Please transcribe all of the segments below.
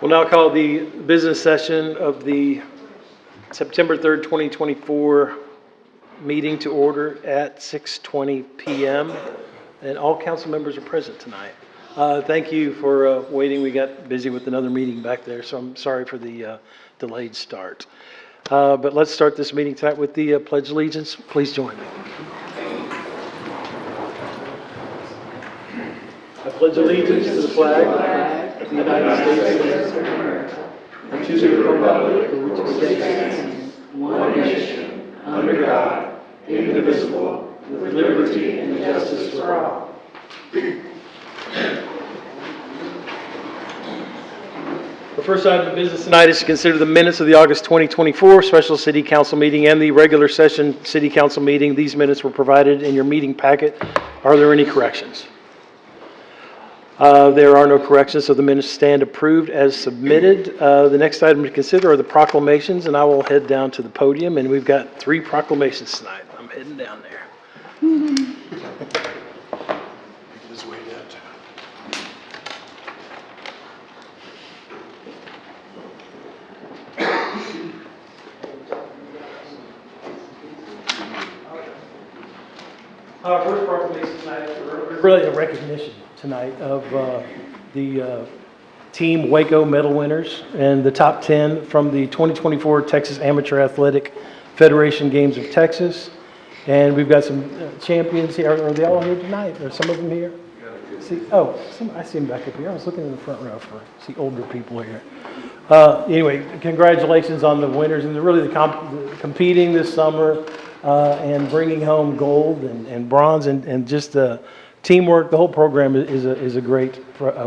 We'll now call the business session of the September 3rd, 2024 meeting to order at 6:20 PM. And all council members are present tonight. Thank you for waiting. We got busy with another meeting back there, so I'm sorry for the delayed start. But let's start this meeting tonight with the Pledge of Allegiance. Please join me. I pledge allegiance to the flag of the United States of America and to the republic for which it stands, one nation, under God, indivisible, with liberty and justice for all. The first item of business tonight is to consider the minutes of the August 2024 special city council meeting and the regular session city council meeting. These minutes were provided in your meeting packet. Are there any corrections? There are no corrections, so the minutes stand approved as submitted. The next item to consider are the proclamations, and I will head down to the podium, and we've got 3 proclamations tonight. I'm heading down there. His way downtown. First proclamation tonight, really a recognition tonight of the Team Waco medal winners and the top 10 from the 2024 Texas Amateur Athletic Federation Games of Texas. And we've got some champions here. Are they all here tonight? Are some of them here? See, I see them back up here. I was looking in the front row for see older people here. Anyway, congratulations on the winners and really the competing this summer and bringing home gold and bronze and just teamwork. The whole program is a great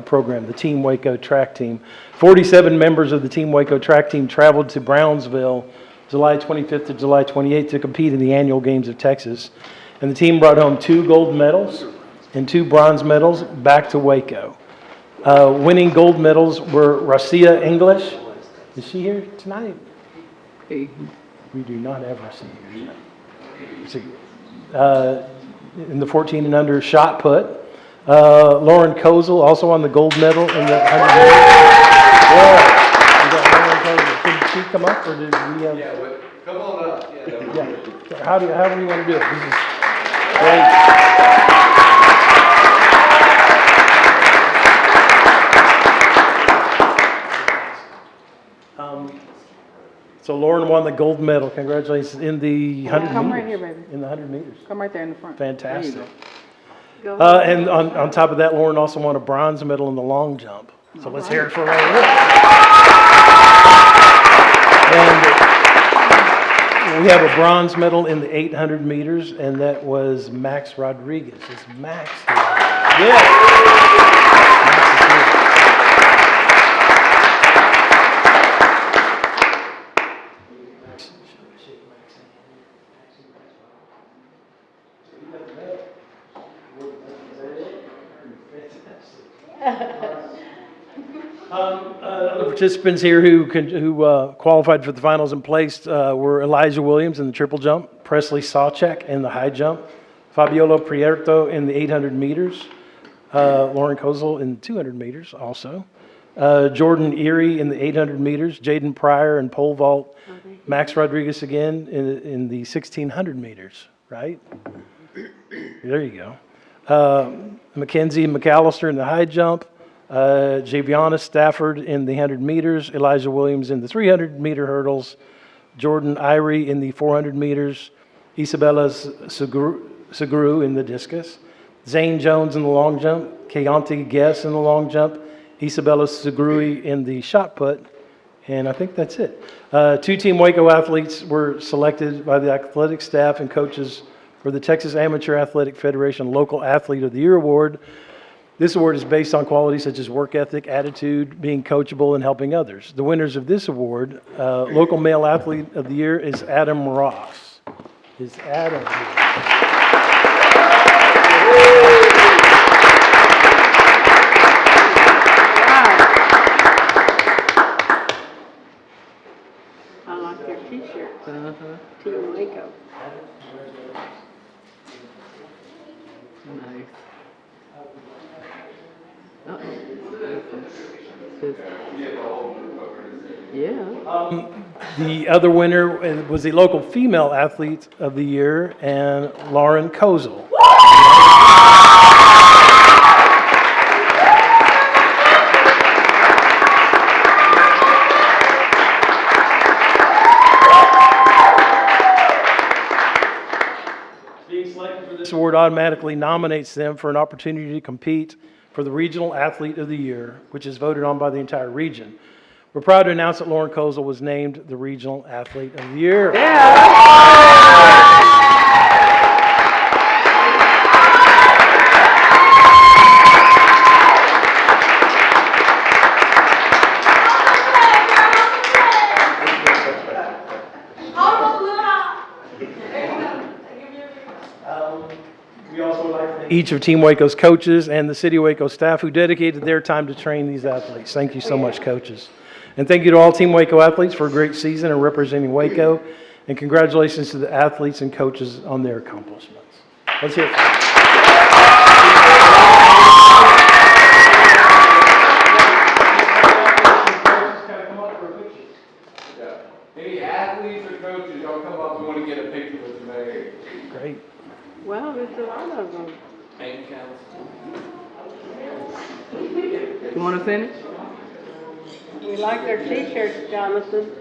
program. The Team Waco track team. 47 members of the Team Waco track team traveled to Brownsville July 25th to July 28th to compete in the annual Games of Texas. And the team brought home 2 gold medals and 2 bronze medals back to Waco. Winning gold medals were Racia English. Is she here tonight? Hey. We do not have Racia here tonight. In the 14 and under shot put. Lauren Kozel also on the gold medal in the 100 meters. Yeah. We got Lauren Kozel. Can she come up or did we have? Yeah, come on up. Yeah. However you want to do it. This is great. So Lauren won the gold medal. Congratulations in the 100 meters. Come right here, baby. In the 100 meters. Come right there in the front. Fantastic. Go. And on top of that, Lauren also won a bronze medal in the long jump. So let's hear it for Lauren. And we have a bronze medal in the 800 meters, and that was Max Rodriguez. It's Max here. Yeah. Other participants here who qualified for the finals and placed were Elijah Williams in the triple jump, Presley Sawchek in the high jump, Fabiola Prieto in the 800 meters, Lauren Kozel in 200 meters also, Jordan Erie in the 800 meters, Jaden Pryor in pole vault, Max Rodriguez again in the 1600 meters, right? There you go. Mackenzie McAllister in the high jump, Javiana Stafford in the 100 meters, Elijah Williams in the 300 meter hurdles, Jordan Irie in the 400 meters, Isabella Seguru in the discus, Zane Jones in the long jump, Keontae Guess in the long jump, Isabella Seguru in the shot put, and I think that's it. 2 Team Waco athletes were selected by the athletic staff and coaches for the Texas Amateur Athletic Federation Local Athlete of the Year Award. This award is based on qualities such as work ethic, attitude, being coachable, and helping others. The winners of this award, Local Male Athlete of the Year, is Adam Ross. Is Adam here? I like your t-shirt. Team Waco. Nice. Uh-oh. Says Yeah. The other winner was the local female athlete of the year, and Lauren Kozel. Being selected for this award automatically nominates them for an opportunity to compete for the Regional Athlete of the Year, which is voted on by the entire region. We're proud to announce that Lauren Kozel was named the Regional Athlete of the Year. We also would like to thank each of Team Waco's coaches and the City of Waco staff who dedicated their time to train these athletes. Thank you so much, coaches. And thank you to all Team Waco athletes for a great season and representing Waco. And congratulations to the athletes and coaches on their accomplishments. Let's hear it. Any athletes or coaches, y'all come up, we want to get a picture with the mayor. Great. Wow, there's a lot of them. And council. You want to finish? We like their t-shirts, Jonathan.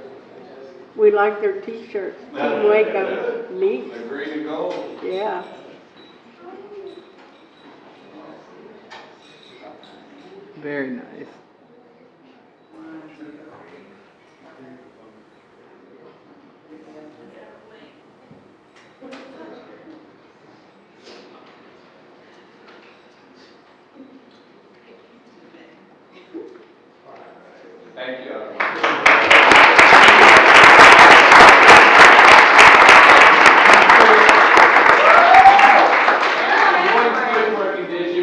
We like their t-shirts. Team Waco. Neat. They're green and gold. Yeah. Very nice. Thank you.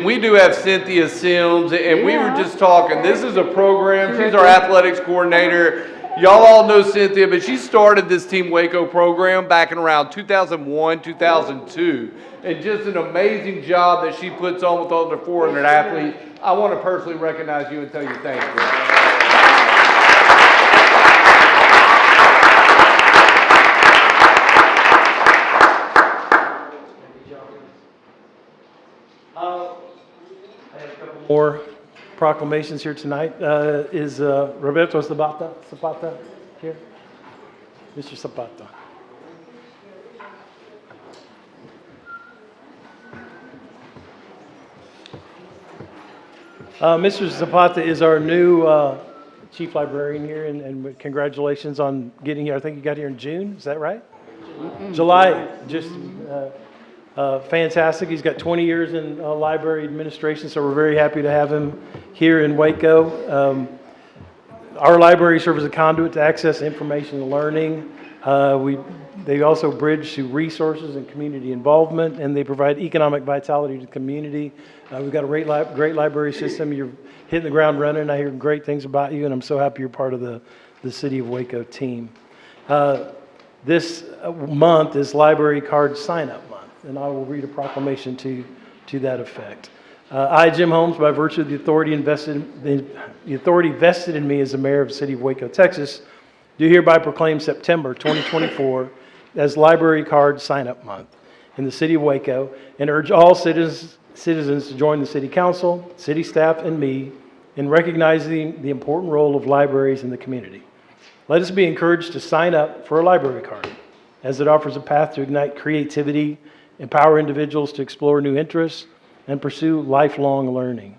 We do have Cynthia Sims, and we were just talking, this is a program, she's our athletics coordinator. Y'all all know Cynthia, but she started this Team Waco program back in around 2001, 2002. And just an amazing job that she puts on with all the 400 athletes. I want to personally recognize you and tell you thank you. I have a couple more proclamations here tonight. Is Roberto Zapata here? Mr. Zapata. Mr. Zapata is our new chief librarian here, and congratulations on getting here. I think you got here in June, is that right? July, just fantastic. He's got 20 years in library administration, so we're very happy to have him here in Waco. Our library serves as a conduit to access information and learning. They also bridge to resources and community involvement, and they provide economic vitality to the community. We've got a great library system. You're hitting the ground running. I hear great things about you, and I'm so happy you're part of the City of Waco team. This month is Library Card Sign-Up Month, and I will read a proclamation to that effect. I, Jim Holmes, by virtue of the authority vested in me as the mayor of the City of Waco, Texas, do hereby proclaim September 2024 as Library Card Sign-Up Month in the City of Waco, and urge all citizens to join the City Council, City staff, and me in recognizing the important role of libraries in the community. Let us be encouraged to sign up for a library card, as it offers a path to ignite creativity, empower individuals to explore new interests, and pursue lifelong learning.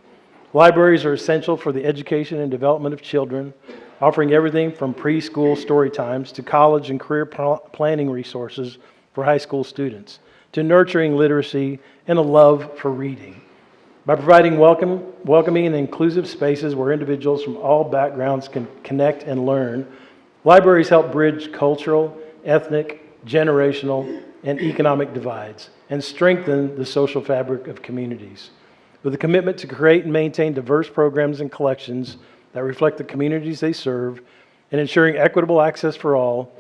Libraries are essential for the education and development of children, offering everything from preschool story times to college and career planning resources for high school students, to nurturing literacy and a love for reading. By providing welcoming and inclusive spaces where individuals from all backgrounds can connect and learn, libraries help bridge cultural, ethnic, generational, and economic divides and strengthen the social fabric of communities. With a commitment to create and maintain diverse programs and collections that reflect the communities they serve and ensuring equitable access for all,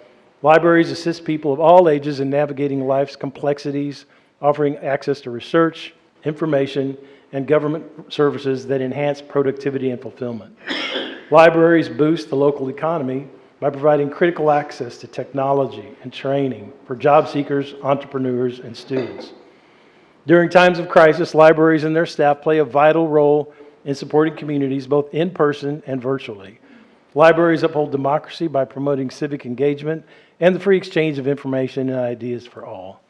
libraries assist people of all ages in navigating life's complexities, offering access to research, information, and government services that enhance productivity and fulfillment. Libraries boost the local economy by providing critical access to technology and training for job seekers, entrepreneurs, and students. During times of crisis, libraries and their staff play a vital role in supporting communities both in person and virtually. Libraries uphold democracy by promoting civic engagement and the free exchange of information and ideas for all.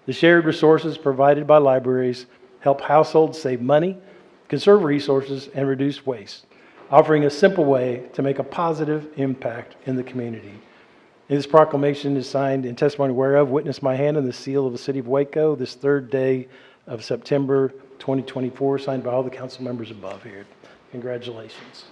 The shared resources provided by libraries help households save money, conserve resources, and reduce waste, offering a simple way to make a positive impact in the community. This proclamation is signed in testimony whereof, witness my hand and the seal of the City of Waco this third day of September 2024, signed by all the council members above here. Congratulations.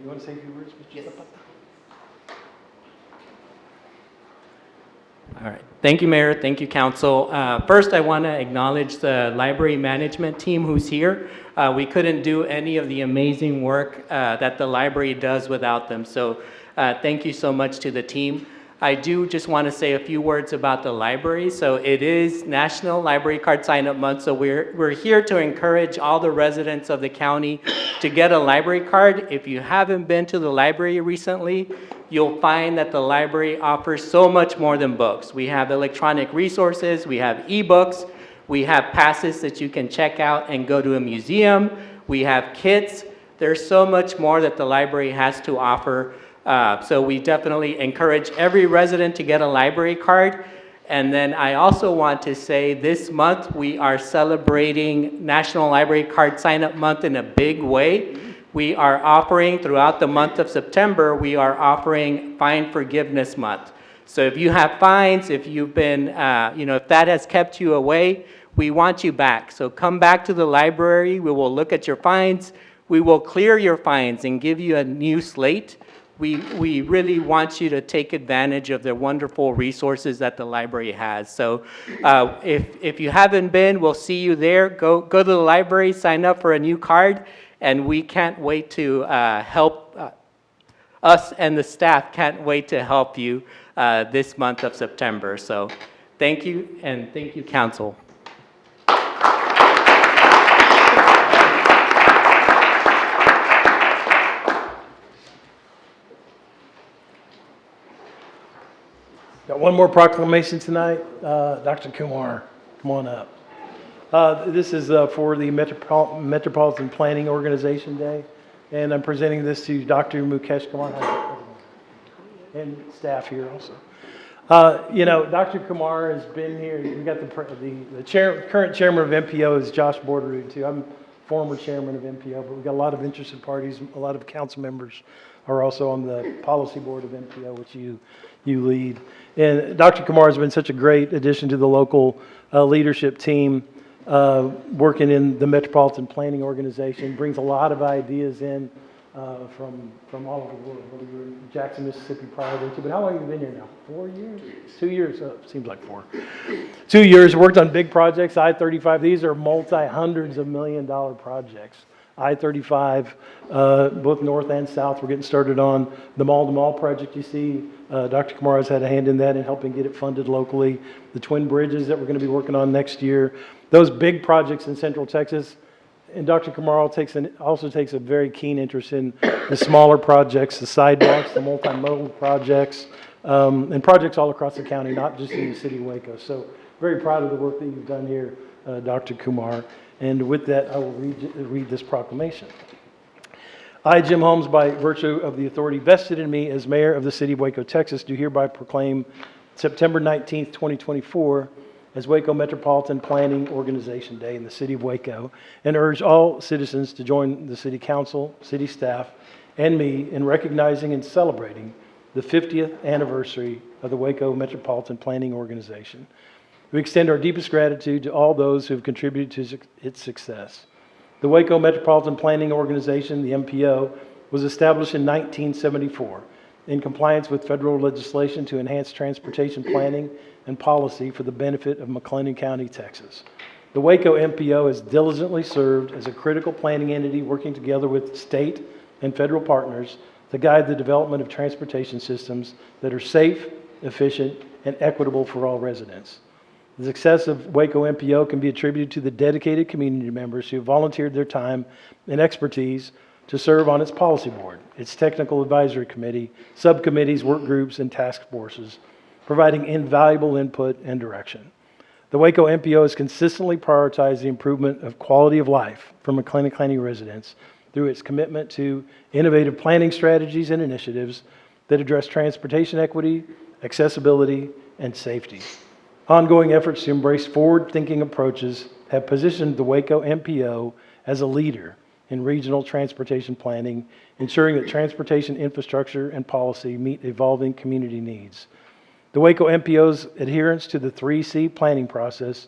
You want to say a few words, Mr. Zapata? All right. Thank you, Mayor. Thank you, Council. First, I want to acknowledge the library management team who's here. We couldn't do any of the amazing work that the library does without them. So thank you so much to the team. I do just want to say a few words about the library. So it is National Library Card Sign-Up Month. So we're here to encourage all the residents of the county to get a library card. If you haven't been to the library recently, you'll find that the library offers so much more than books. We have electronic resources, we have ebooks, we have passes that you can check out and go to a museum, we have kits. There's so much more that the library has to offer. So we definitely encourage every resident to get a library card. And then I also want to say this month we are celebrating National Library Card Sign-Up Month in a big way. We are offering, throughout the month of September, we are offering Fine Forgiveness Month. So if you have fines, if you've been, if that has kept you away, we want you back. So come back to the library, we will look at your fines, we will clear your fines and give you a new slate. We really want you to take advantage of the wonderful resources that the library has. So if you haven't been, we'll see you there. Go to the library, sign up for a new card, and we can't wait to help us, and the staff can't wait to help you this month of September. So thank you, and thank you, Council. Got one more proclamation tonight. Dr. Kumar, come on up. This is for the Metropolitan Planning Organization Day, and I'm presenting this to Dr. Mukesh Kumar and staff here also. Dr. Kumar has been here. We've got the current chairman of MPO is Josh Borderoux too. I'm former chairman of MPO, but we've got a lot of interested parties. A lot of council members are also on the policy board of MPO, which you lead. And Dr. Kumar has been such a great addition to the local leadership team, working in the Metropolitan Planning Organization, brings a lot of ideas in from all over the world. Whether you were in Jackson, Mississippi prior to, but how long have you been here now? 4 years? 2 years? Seems like 4. 2 years, worked on big projects, I-35. These are multi-hundreds of million-dollar projects. I-35, both north and south. We're getting started on the mall-to-mall project you see. Dr. Kumar has had a hand in that and helping get it funded locally. The twin bridges that we're going to be working on next year. Those big projects in Central Texas. And Dr. Kumar also takes a very keen interest in the smaller projects, the sidewalks, the multimodal projects, and projects all across the county, not just in the city of Waco. So very proud of the work that you've done here, Dr. Kumar. And with that, I will read this proclamation. I, Jim Holmes, by virtue of the authority vested in me as mayor of the city of Waco, Texas, do hereby proclaim September 19th, 2024 as Waco Metropolitan Planning Organization Day in the city of Waco, and urge all citizens to join the city council, city staff, and me in recognizing and celebrating the 50th anniversary of the Waco Metropolitan Planning Organization. We extend our deepest gratitude to all those who have contributed to its success. The Waco Metropolitan Planning Organization, the MPO, was established in 1974 in compliance with federal legislation to enhance transportation planning and policy for the benefit of McLennan County, Texas. The Waco MPO has diligently served as a critical planning entity working together with state and federal partners to guide the development of transportation systems that are safe, efficient, and equitable for all residents. The success of Waco MPO can be attributed to the dedicated community members who have volunteered their time and expertise to serve on its policy board, its technical advisory committee, subcommittees, work groups, and task forces, providing invaluable input and direction. The Waco MPO has consistently prioritized the improvement of quality of life for McLennan County residents through its commitment to innovative planning strategies and initiatives that address transportation equity, accessibility, and safety. Ongoing efforts to embrace forward-thinking approaches have positioned the Waco MPO as a leader in regional transportation planning, ensuring that transportation infrastructure and policy meet evolving community needs. The Waco MPO's adherence to the 3C planning process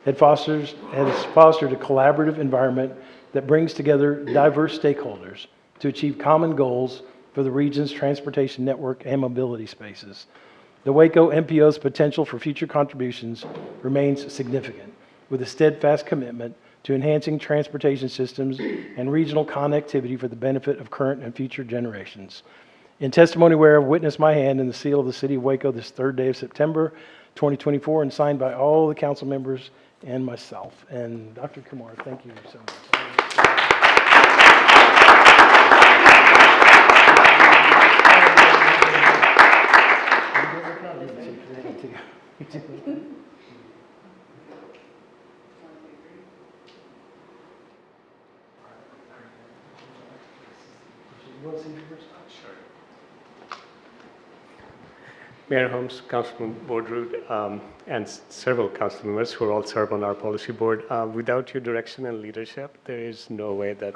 has fostered a collaborative environment that brings together diverse stakeholders to achieve common goals for the region's transportation network and mobility spaces. The Waco MPO's potential for future contributions remains significant, with a steadfast commitment to enhancing transportation systems and regional connectivity for the benefit of current and future generations. In testimony whereof witness my hand and the seal of the City of Waco this 3rd day of September 2024, and signed by all the council members and myself. And Dr. Kumar, thank you so much. Mayor Holmes, Councilman Boardrood, and several council members who are all serve on our policy board. Without your direction and leadership, there is no way that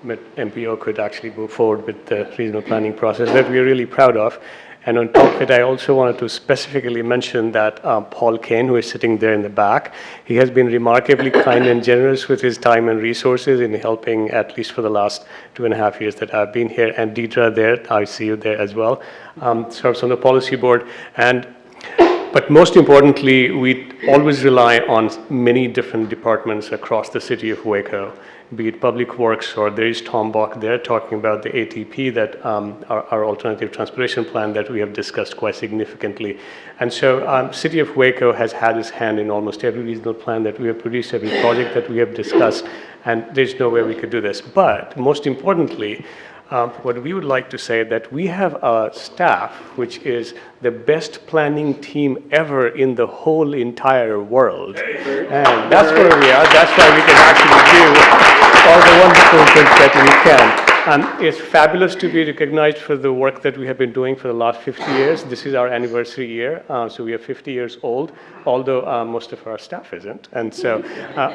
MPO could actually move forward with the regional planning process that we're really proud of. And on top of it, I also wanted to specifically mention that Paul Kane, who is sitting there in the back, he has been remarkably kind and generous with his time and resources in helping, at least for the last 2.5 years that I've been here. And Deidre there, I see you there as well, serves on the policy board. But most importantly, we always rely on many different departments across the city of Waco, be it Public Works, or there is Tom Bach there talking about the ATP, that our alternative transportation plan that we have discussed quite significantly. And so City of Waco has had its hand in almost every regional plan that we have produced, every project that we have discussed, and there's no way we could do this. But most importantly, what we would like to say that we have a staff which is the best planning team ever in the whole entire world. And that's where we are. That's why we can actually do all the wonderful things that we can. It's fabulous to be recognized for the work that we have been doing for the last 50 years. This is our anniversary year, so we are 50 years old, although most of our staff isn't. And so,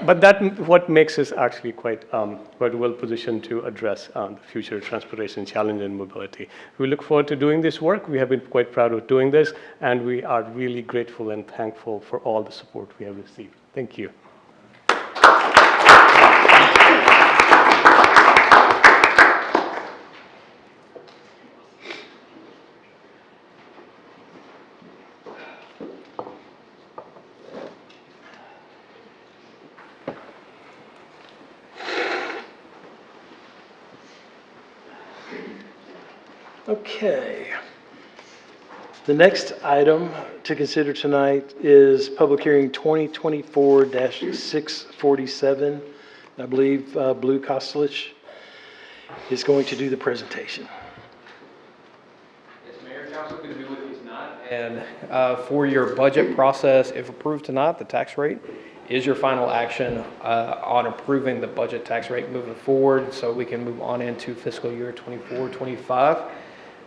but that what makes us actually quite well positioned to address the future transportation challenge and mobility. We look forward to doing this work. We have been quite proud of doing this, and we are really grateful and thankful for all the support we have received. Thank you. Okay. The next item to consider tonight is public hearing 2024-647. I believe Blue Kostelich is going to do the presentation. Yes, Mayor, Council, good to be with you tonight. And for your budget process, if approved tonight, the tax rate is your final action on approving the budget tax rate moving forward, so we can move on into fiscal year 24-25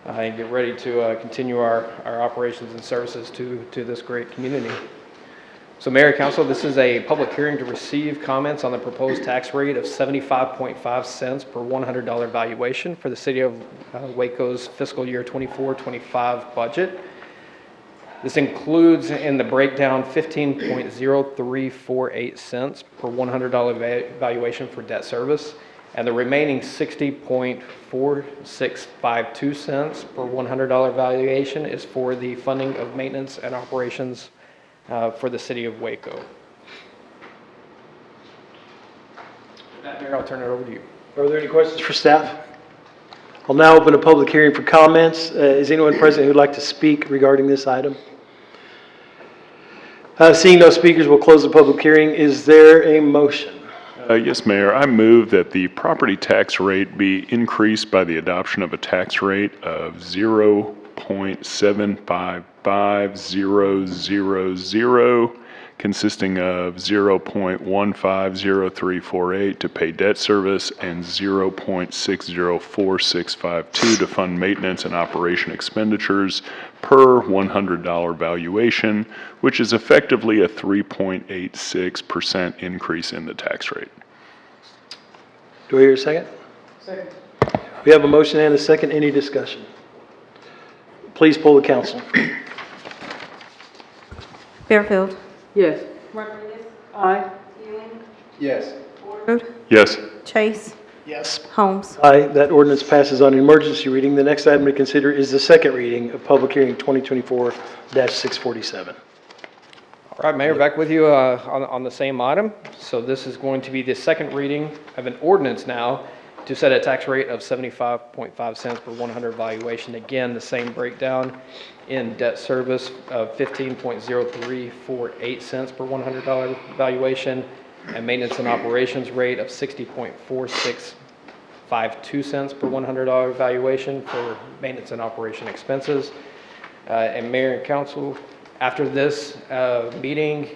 and get ready to continue our operations and services to this great community. So Mayor, Council, this is a public hearing to receive comments on the proposed tax rate of 75.5 cents per $100 valuation for the City of Waco's fiscal year 24-25 budget. This includes in the breakdown 15.0348 cents per $100 valuation for debt service, and the remaining 60.4652 cents per $100 valuation is for the funding of maintenance and operations for the City of Waco. With that, Mayor, I'll turn it over to you. Are there any questions for staff? I'll now open a public hearing for comments. Is anyone present who would like to speak regarding this item? Seeing no speakers, we'll close the public hearing. Is there a motion? Yes, Mayor. I move that the property tax rate be increased by the adoption of a tax rate of 0.755000, consisting of 0.150348 to pay debt service and 0.604652 to fund maintenance and operation expenditures per $100 valuation, which is effectively a 3.86% increase in the tax rate. Do I hear a second? Second. We have a motion and a second. Any discussion? Please poll the council. Fairfield. Yes. Rodriguez. Aye. Ewing. Yes. Road. Yes. Chase. Yes. Holmes. Aye, that ordinance passes on emergency reading. The next item to consider is the second reading of public hearing 2024-647. All right, Mayor, back with you on the same item. So this is going to be the second reading of an ordinance now to set a tax rate of 75.5 cents per 100 valuation. Again, the same breakdown in debt service of 15.0348 cents per $100 valuation, and maintenance and operations rate of 60.4652 cents per $100 valuation for maintenance and operation expenses. And Mayor and Council, after this meeting,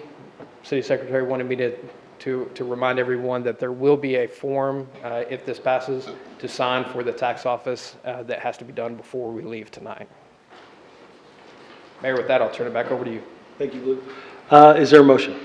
City Secretary wanted me to remind everyone that there will be a form, if this passes, to sign for the tax office that has to be done before we leave tonight. Mayor, with that, I'll turn it back over to you. Thank you, Luke. Is there a motion?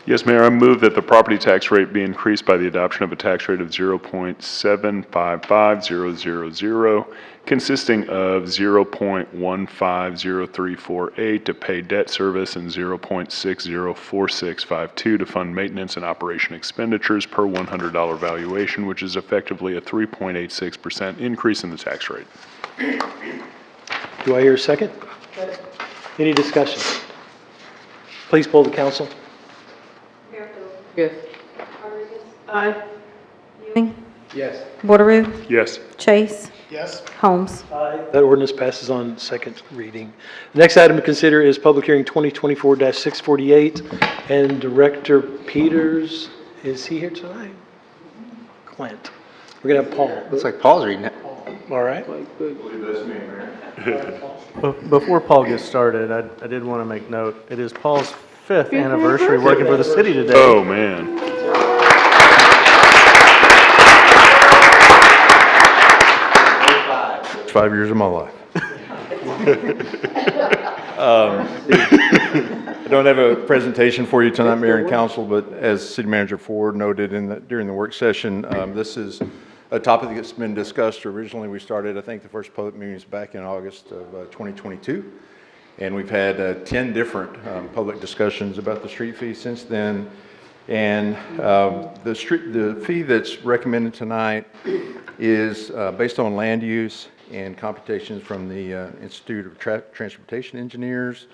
Yes, Mayor, I move that the property tax rate be increased by the adoption of a tax rate of 0.755000, consisting of 0.150348 to pay debt service and 0.604652 to fund maintenance and operation expenditures per $100 valuation, which is effectively a 3.86% increase in the tax rate. Do I hear a second? Any discussion? Please poll the council. Fairfield. Yes. Rodriguez. Aye. Ewing. Yes. Bordereau. Yes. Chase. Yes. Holmes. That ordinance passes on second reading. The next item to consider is public hearing 2024-648, and Director Peters, is he here tonight? Clint. We're going to have Paul. Looks like Paul's reading it. All right. Before Paul gets started, I did want to make note, it is Paul's 5th anniversary working for the city today. Oh, man. 5 years of my life. I don't have a presentation for you tonight, Mayor and Council, but as City Manager Ford noted during the work session, this is a topic that's been discussed. Originally, we started, I think, the first public meetings back in August of 2022, and we've had 10 different public discussions about the street fee since then. And the fee that's recommended tonight is based on land use and computations from the Institute of Transportation Engineers.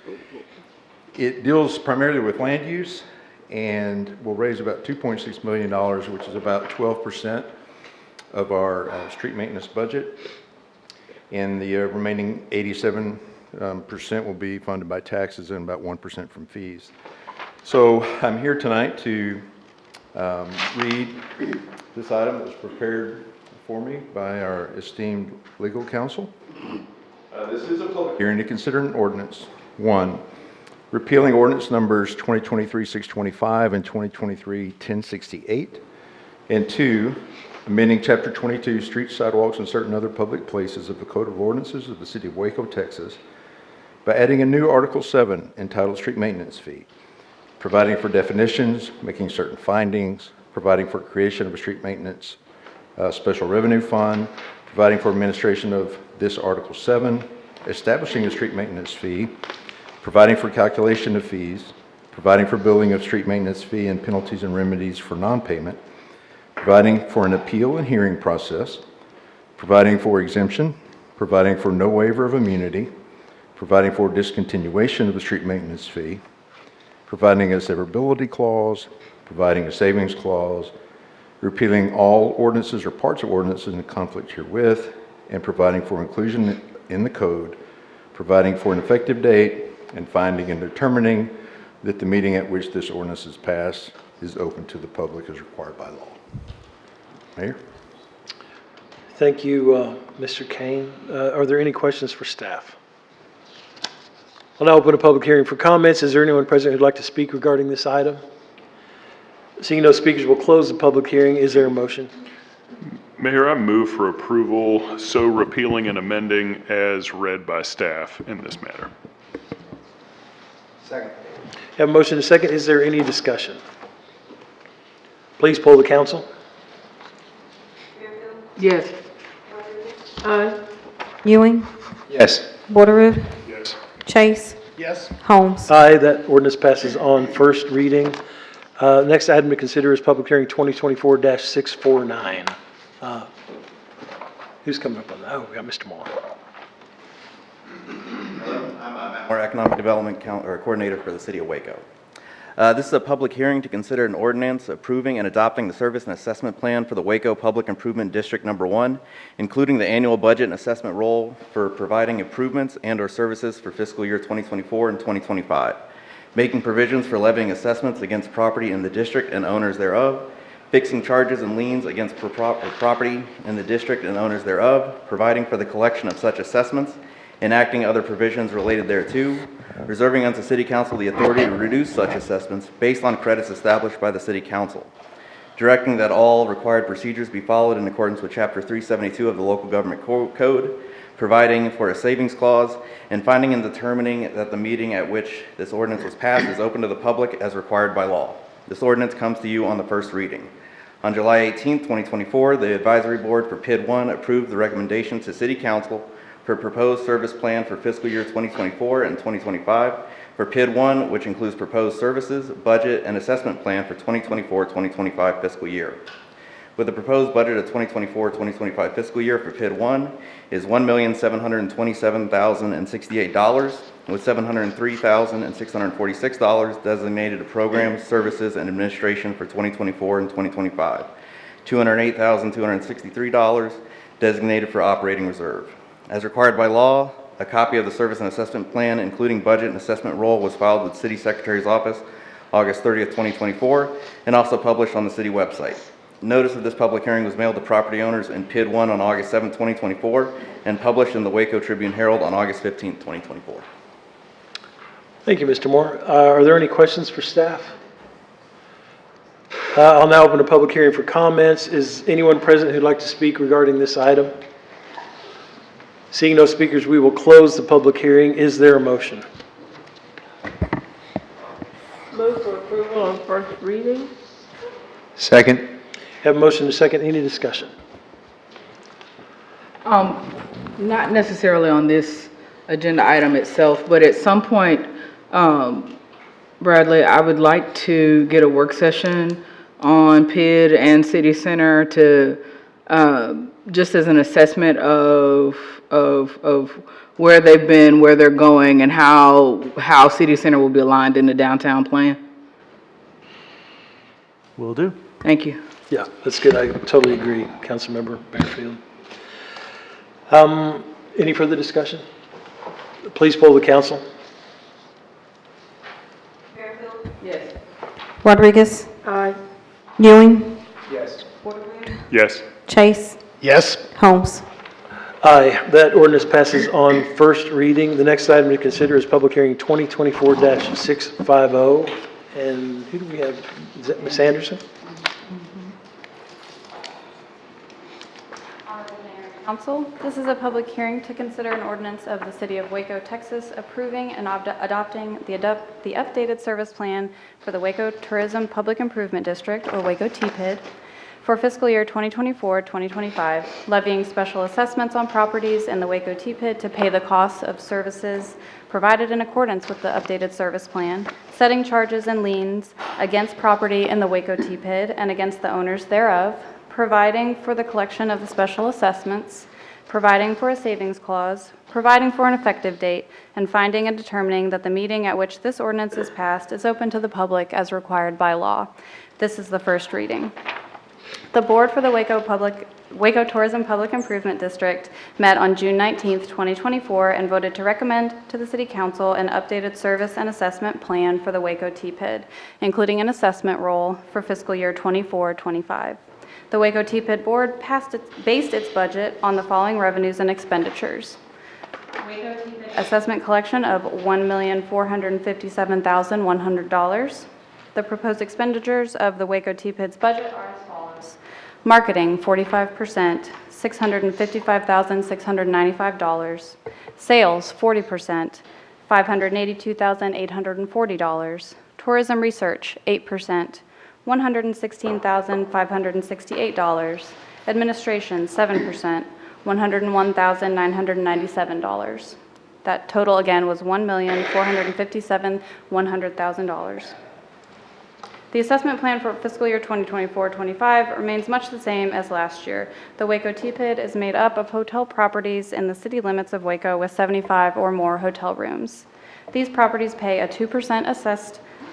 It deals primarily with land use and will raise about $2.6 million, which is about 12% of our street maintenance budget. And the remaining 87% will be funded by taxes and about 1% from fees. So I'm here tonight to read this item that was prepared for me by our esteemed legal counsel. This is a public hearing to consider an ordinance. 1, repealing ordinance numbers 2023-625 and 2023-1068. And 2, amending Chapter 22, Streets, Sidewalks, and Certain Other Public Places of the Code of Ordinances of the City of Waco, Texas, by adding a new Article 7 entitled Street Maintenance Fee, providing for definitions, making certain findings, providing for creation of a street maintenance special revenue fund, providing for administration of this Article 7, establishing a street maintenance fee, providing for calculation of fees, providing for billing of street maintenance fee and penalties and remedies for non-payment, providing for an appeal and hearing process, providing for exemption, providing for no waiver of immunity, providing for discontinuation of the street maintenance fee, providing a severability clause, providing a savings clause, repealing all ordinances or parts of ordinances in conflict herewith, and providing for inclusion in the code, providing for an effective date, and finding and determining that the meeting at which this ordinance is passed is open to the public as required by law. Mayor? Thank you, Mr. Kane. Are there any questions for staff? I'll now open a public hearing for comments. Is there anyone present who'd like to speak regarding this item? Seeing no speakers, we'll close the public hearing. Is there a motion? Mayor, I move for approval, so repealing and amending as read by staff in this matter. Have a motion and a second. Is there any discussion? Please poll the council. Yes. Aye. Ewing, Yes. Borderoot, Yes. Chase. Yes. Holmes. Aye, that ordinance passes on first reading. Next item to consider is public hearing 2024-649. Who's coming up on that? Oh, we got Mr. Moore. I'm Matt Moore, Economic Development Coordinator for the City of Waco. This is a public hearing to consider an ordinance approving and adopting the service and assessment plan for the Waco Public Improvement District Number 1, including the annual budget and assessment role for providing improvements and/or services for fiscal year 2024 and 2025, making provisions for levying assessments against property in the district and owners thereof, fixing charges and liens against property in the district and owners thereof, providing for the collection of such assessments, enacting other provisions related thereto, reserving unto City Council the authority to reduce such assessments based on credits established by the City Council, directing that all required procedures be followed in accordance with Chapter 372 of the Local Government Code, providing for a savings clause, and finding and determining that the meeting at which this ordinance was passed is open to the public as required by law. This ordinance comes to you on the first reading. On July 18, 2024, the Advisory Board for PID 1 approved the recommendation to City Council for proposed service plan for fiscal year 2024 and 2025 for PID 1, which includes proposed services, budget, and assessment plan for 2024-2025 fiscal year. With the proposed budget of 2024-2025 fiscal year for PID 1 is $1,727,068, with $703,646 designated to programs, services, and administration for 2024 and 2025, $208,263 designated for operating reserve. As required by law, a copy of the service and assessment plan, including budget and assessment roll, was filed with City Secretary's office August 30th, 2024, and also published on the city website. Notice of this public hearing was mailed to property owners in PID 1 on August 7, 2024, and published in the Waco Tribune Herald on August 15, 2024. Thank you, Mr. Moore. Are there any questions for staff? I'll now open a public hearing for comments. Is anyone present who'd like to speak regarding this item? Seeing no speakers, we will close the public hearing. Is there a motion? Move for approval on first reading. Second. Have a motion to second. Any discussion? Not necessarily on this agenda item itself, but at some point, Bradley, I would like to get a work session on PID and City Center to, just as an assessment of where they've been, where they're going, and how City Center will be aligned in the downtown plan. Will do. Thank you. Yeah, that's good. I totally agree, Councilmember Barefield. Any further discussion? Please poll the council. Yes. Rodriguez, Aye. Ewing, Yes. Chase. Yes. Holmes. Aye, that ordinance passes on first reading. The next item to consider is public hearing 2024-650. And who do we have? Is that Ms. Anderson? Council, this is a public hearing to consider an ordinance of the City of Waco, Texas, approving and adopting the updated service plan for the Waco Tourism Public Improvement District, or Waco TPID, for fiscal year 2024-2025, levying special assessments on properties in the Waco TPID to pay the costs of services provided in accordance with the updated service plan, setting charges and liens against property in the Waco TPID and against the owners thereof, providing for the collection of the special assessments, providing for a savings clause, providing for an effective date, and finding and determining that the meeting at which this ordinance is passed is open to the public as required by law. This is the first reading. The Board for the Waco Public Waco Tourism Public Improvement District met on June 19th, 2024, and voted to recommend to the City Council an updated service and assessment plan for the Waco TPID, including an assessment role for fiscal year 24-25. The Waco TPID Board based its budget on the following revenues and expenditures. Waco TPID assessment collection of $1,457,100. The proposed expenditures of the Waco TPID's budget are as follows. Marketing, 45%, $655,695. Sales, 40%, $582,840. Tourism research, 8%, $116,568. Administration, 7%, $101,997. That total again was $1,457,100,000. The assessment plan for fiscal year 2024-25 remains much the same as last year. The Waco TPID is made up of hotel properties in the city limits of Waco with 75 or more hotel rooms. These properties pay a 2%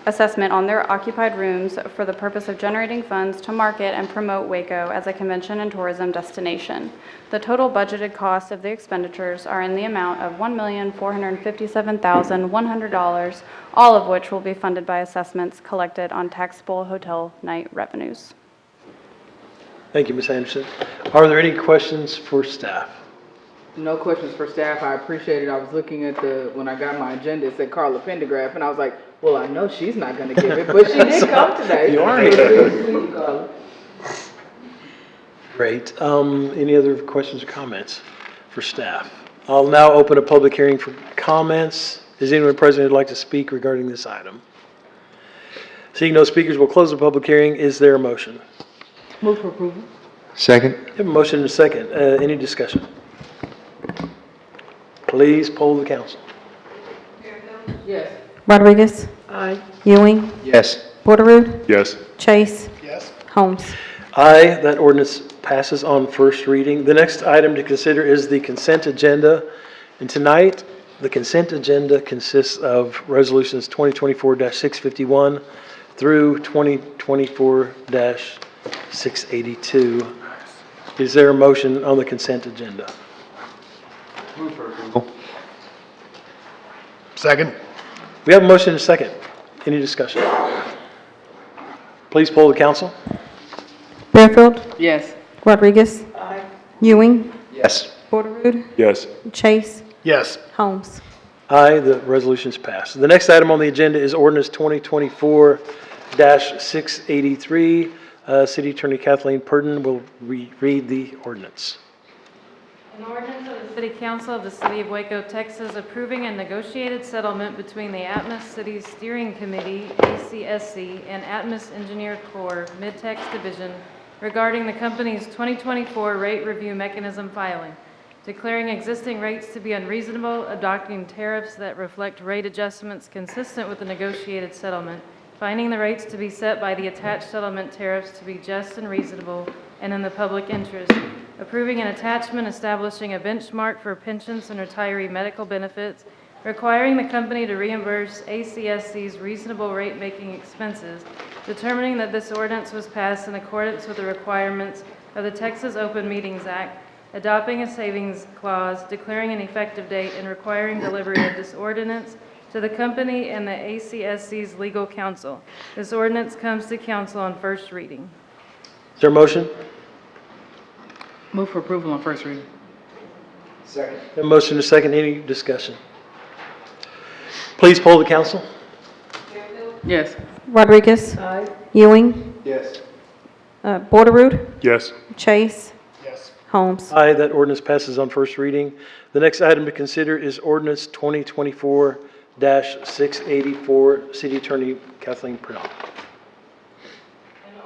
assessment on their occupied rooms for the purpose of generating funds to market and promote Waco as a convention and tourism destination. The total budgeted cost of the expenditures are in the amount of $1,457,100, all of which will be funded by assessments collected on taxable hotel night revenues. Thank you, Ms. Anderson. Are there any questions for staff? No questions for staff. I appreciate it. I was looking at when I got my agenda, it said Carla Pendergraph, and I was like, well, I know she's not going to give it, but she did come today. You are. Carla. Great. Any other questions or comments for staff? I'll now open a public hearing for comments. Is anyone present who'd like to speak regarding this item? Seeing no speakers, we'll close the public hearing. Is there a motion? Move for approval. Second. We have a motion and a second. Any discussion? Please poll the council. Yes. Rodriguez? Aye. Ewing? Yes. Porteroo? Yes. Chase? Yes. Holmes? Aye, that ordinance passes on first reading. The next item to consider is the consent agenda. And tonight, the consent agenda consists of resolutions 2024-651 through 2024-682. Is there a motion on the consent agenda? Move for approval. Second. We have a motion and a second. Any discussion? Please poll the council. Fairfield? Yes. Rodriguez? Aye. Ewing? Yes. Porteroo? Yes. Chase? Yes. Holmes? Aye, the resolution's passed. The next item on the agenda is ordinance 2024-683. City Attorney Kathleen Purdon will read the ordinance. An ordinance of the City Council of the City of Waco, Texas, approving a negotiated settlement between the Atmos City Steering Committee, ACSC, and Atmos Engineered Corps, Mid-Tex Division, regarding the company's 2024 rate review mechanism filing, declaring existing rates to be unreasonable, adopting tariffs that reflect rate adjustments consistent with the negotiated settlement, finding the rates to be set by the attached settlement tariffs to be just and reasonable and in the public interest, approving an attachment establishing a benchmark for pensions and retiree medical benefits, requiring the company to reimburse ACSC's reasonable rate-making expenses, determining that this ordinance was passed in accordance with the requirements of the Texas Open Meetings Act, adopting a savings clause, declaring an effective date, and requiring delivery of this ordinance to the company and the ACSC's legal counsel. This ordinance comes to council on first reading. Is there a motion? Move for approval on first reading. Second. A motion and a second. Any discussion? Please poll the council. Yes. Rodriguez? Aye. Ewing? Yes. Porteroo? Yes. Chase? Yes. Holmes? Aye, that ordinance passes on first reading. The next item to consider is ordinance 2024-684. City Attorney Kathleen Purdon.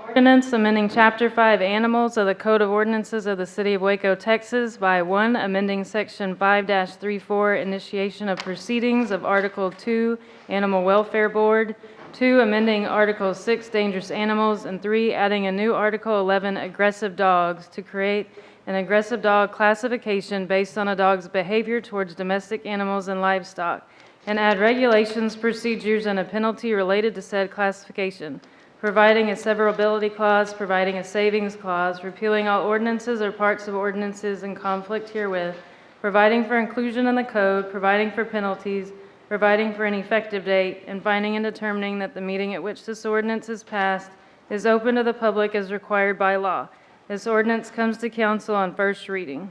Ordinance amending Chapter 5 Animals of the Code of Ordinances of the City of Waco, Texas by 1, amending Section 5-34, initiation of proceedings of Article 2, Animal Welfare Board, 2, amending Article 6, dangerous animals, and 3, adding a new Article 11, aggressive dogs, to create an aggressive dog classification based on a dog's behavior towards domestic animals and livestock, and add regulations, procedures, and a penalty related to said classification. providing a severability clause, providing a savings clause, repealing all ordinances or parts of ordinances in conflict herewith, providing for inclusion in the code, providing for penalties, providing for an effective date, and finding and determining that the meeting at which this ordinance is passed is open to the public as required by law. This ordinance comes to council on first reading.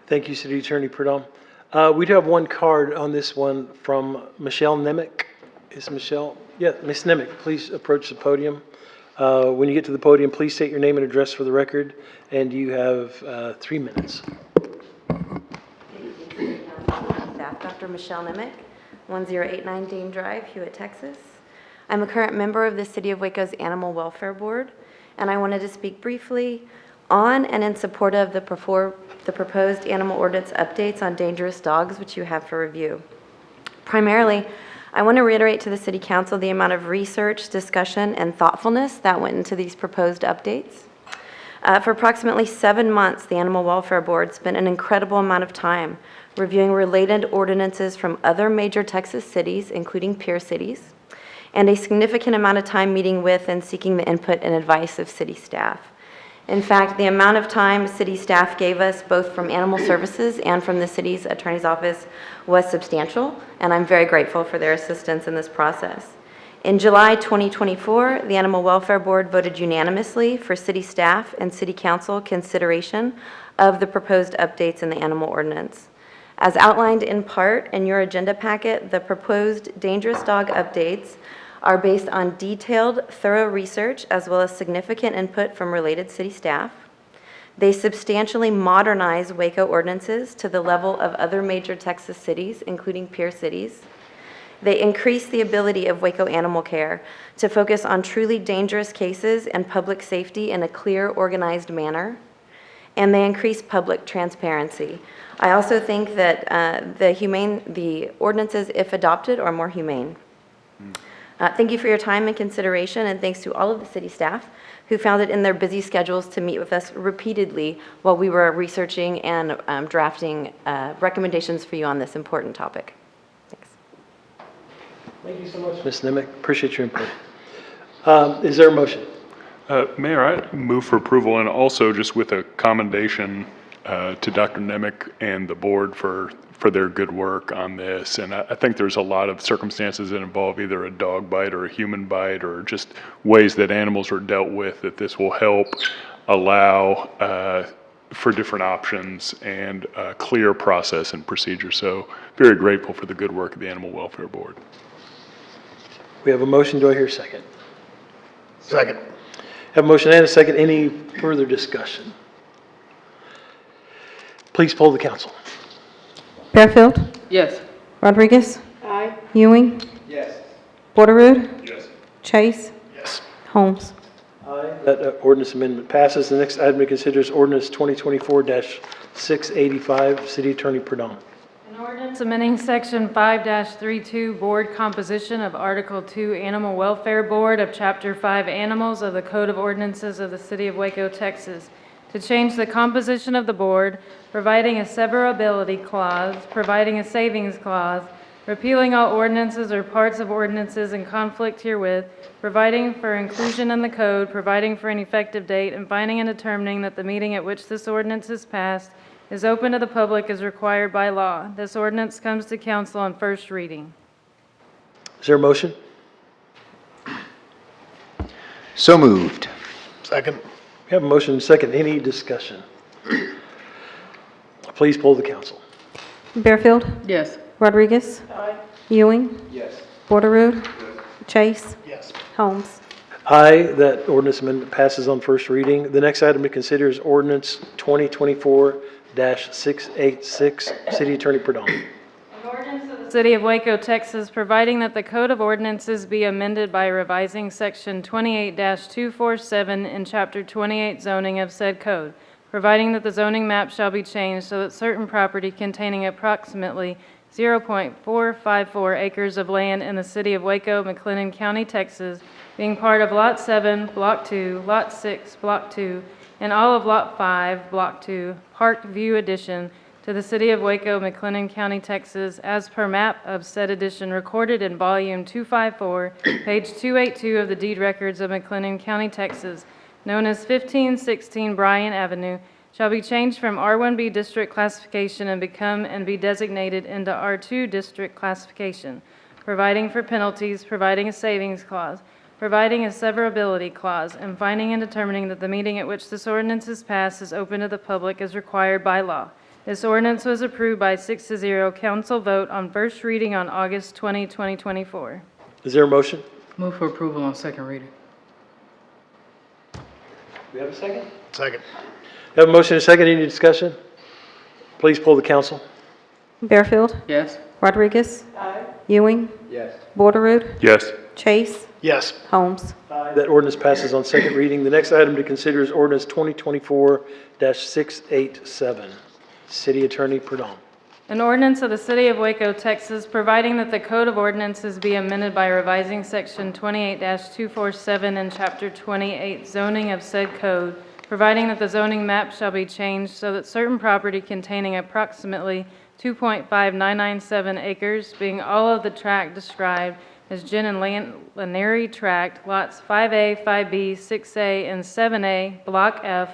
Thank you, City Attorney Purdom. We do have one card on this one from Michelle Nemec. Is Michelle? Yeah, Ms. Nemec, please approach the podium. When you get to the podium, please state your name and address for the record, and you have 3 minutes. Staff, Dr. Michelle Nemec, 1089 Dame Drive, Hewitt, Texas. I'm a current member of the City of Waco's Animal Welfare Board, and I wanted to speak briefly on and in support of the proposed animal ordinance updates on dangerous dogs, which you have for review. Primarily, I want to reiterate to the City Council the amount of research, discussion, and thoughtfulness that went into these proposed updates. For approximately 7 months, the Animal Welfare Board spent an incredible amount of time reviewing related ordinances from other major Texas cities, including peer cities, and a significant amount of time meeting with and seeking the input and advice of city staff. In fact, the amount of time city staff gave us, both from Animal Services and from the city's attorney's office, was substantial, and I'm very grateful for their assistance in this process. In July 2024, the Animal Welfare Board voted unanimously for city staff and city council consideration of the proposed updates in the animal ordinance. As outlined in part in your agenda packet, the proposed dangerous dog updates are based on detailed, thorough research as well as significant input from related city staff. They substantially modernize Waco ordinances to the level of other major Texas cities, including peer cities. They increase the ability of Waco Animal Care to focus on truly dangerous cases and public safety in a clear, organized manner. And they increase public transparency. I also think that the ordinances, if adopted, are more humane. Thank you for your time and consideration, and thanks to all of the city staff who found it in their busy schedules to meet with us repeatedly while we were researching and drafting recommendations for you on this important topic. Thanks. Thank you so much, Ms. Nemec. Appreciate your input. Is there a motion? Mayor, I move for approval, and also just with a commendation to Dr. Nemec and the board for their good work on this. And I think there's a lot of circumstances that involve either a dog bite or a human bite or just ways that animals are dealt with, that this will help allow for different options and a clear process and procedure. So very grateful for the good work of the Animal Welfare Board. We have a motion. Do I hear a second? Second. Have a motion and a second. Any further discussion? Please poll the council. Fairfield. Yes. Rodriguez. Aye. Ewing. Yes. Porterud. Yes. Chase. Yes. Holmes. Aye. That ordinance amendment passes. The next item to consider is ordinance 2024-685. City Attorney Purdom. An ordinance amending Section 5-32 Board Composition of Article 2 Animal Welfare Board of Chapter 5 Animals of the Code of Ordinances of the City of Waco, Texas, to change the composition of the board, providing a severability clause, providing a savings clause, repealing all ordinances or parts of ordinances in conflict herewith, providing for inclusion in the code, providing for an effective date, and finding and determining that the meeting at which this ordinance is passed is open to the public as required by law. This ordinance comes to council on first reading. Is there a motion? So moved. Second. We have a motion and a second. Any discussion? Please poll the council. Fairfield. Yes. Rodriguez. Aye. Ewing. Yes. Porterud. Chase. Yes. Holmes. Aye. That ordinance amendment passes on first reading. The next item to consider is ordinance 2024-686. City Attorney Purdom. An ordinance of the City of Waco, Texas, providing that the Code of Ordinances be amended by revising Section 28-247 in Chapter 28 zoning of said code, providing that the zoning map shall be changed so that certain property containing approximately 0.454 acres of land in the City of Waco, McLennan County, Texas, being part of Lot 7, Block 2, Lot 6, Block 2, and all of Lot 5, Block 2, Park View Addition, to the City of Waco, McLennan County, Texas, as per map of said edition recorded in volume 254, page 282 of the deed records of McLennan County, Texas, known as 1516 Bryan Avenue, shall be changed from R1B district classification and become and be designated into R2 district classification, providing for penalties, providing a savings clause, providing a severability clause, and finding and determining that the meeting at which this ordinance is passed is open to the public as required by law. This ordinance was approved by 6-0 council vote on first reading on August 20, 2024. Is there a motion? Move for approval on second reading. Do we have a second? Second. Have a motion and a second. Any discussion? Please poll the council. Bearfield, Yes. Rodriguez, Ewing, Yes. Borderood, Yes. Chase, Yes. Holmes. That ordinance passes on second reading. The next item to consider is ordinance 2024-687. City Attorney Perdon. An ordinance of the City of Waco, Texas, providing that the Code of Ordinances be amended by revising Section 28-247 and Chapter 28 zoning of said code, providing that the zoning map shall be changed so that certain property containing approximately 2.5997 acres, being all of the tract described as Gin and Laneri Tract, lots 5A, 5B, 6A, and 7A, Block F,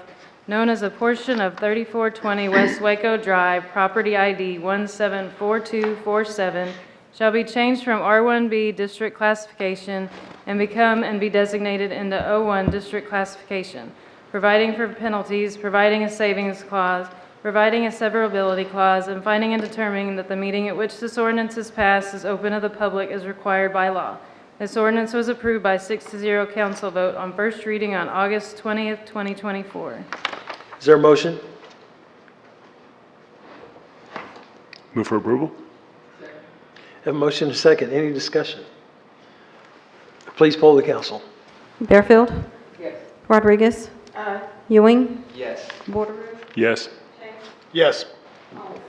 known as a portion of 3420 West Waco Drive, property ID 174247, shall be changed from R1B district classification and become and be designated into O1 district classification, providing for penalties, providing a savings clause, providing a severability clause, and finding and determining that the meeting at which this ordinance is passed is open to the public as required by law. This ordinance was approved by 6-0 council vote on first reading on August 20th, 2024. Is there a motion? Move for approval? Have a motion and a second. Any discussion? Please poll the council. Bearfield, Rodriguez, Ewing, Yes. Borderood, Yes. Yes.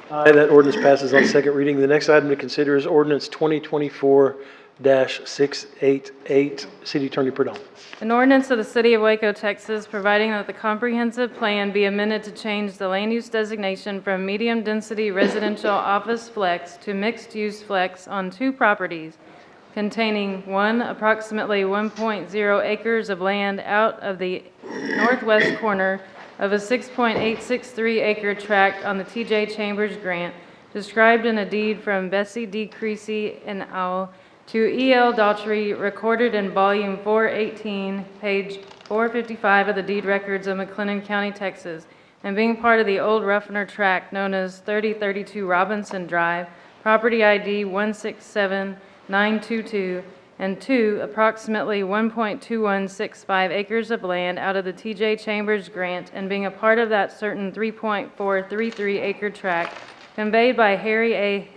Aye, that ordinance passes on second reading. The next item to consider is ordinance 2024-688. City Attorney Perdon. An ordinance of the City of Waco, Texas, providing that the comprehensive plan be amended to change the land use designation from medium-density residential office flex to mixed-use flex on two properties containing one, approximately 1.0 acres of land out of the northwest corner of a 6.863 acre tract on the T.J. Chambers grant, described in a deed from Bessie D. Creasy and al. to E.L. Daughtry, recorded in volume 418, page 455 of the deed records of McLennan County, Texas, and being part of the old Ruffner tract known as 3032 Robinson Drive, property ID 167922, and two, approximately 1.2165 acres of land out of the T.J. Chambers grant, and being a part of that certain 3.433 acre tract, conveyed by Harry A.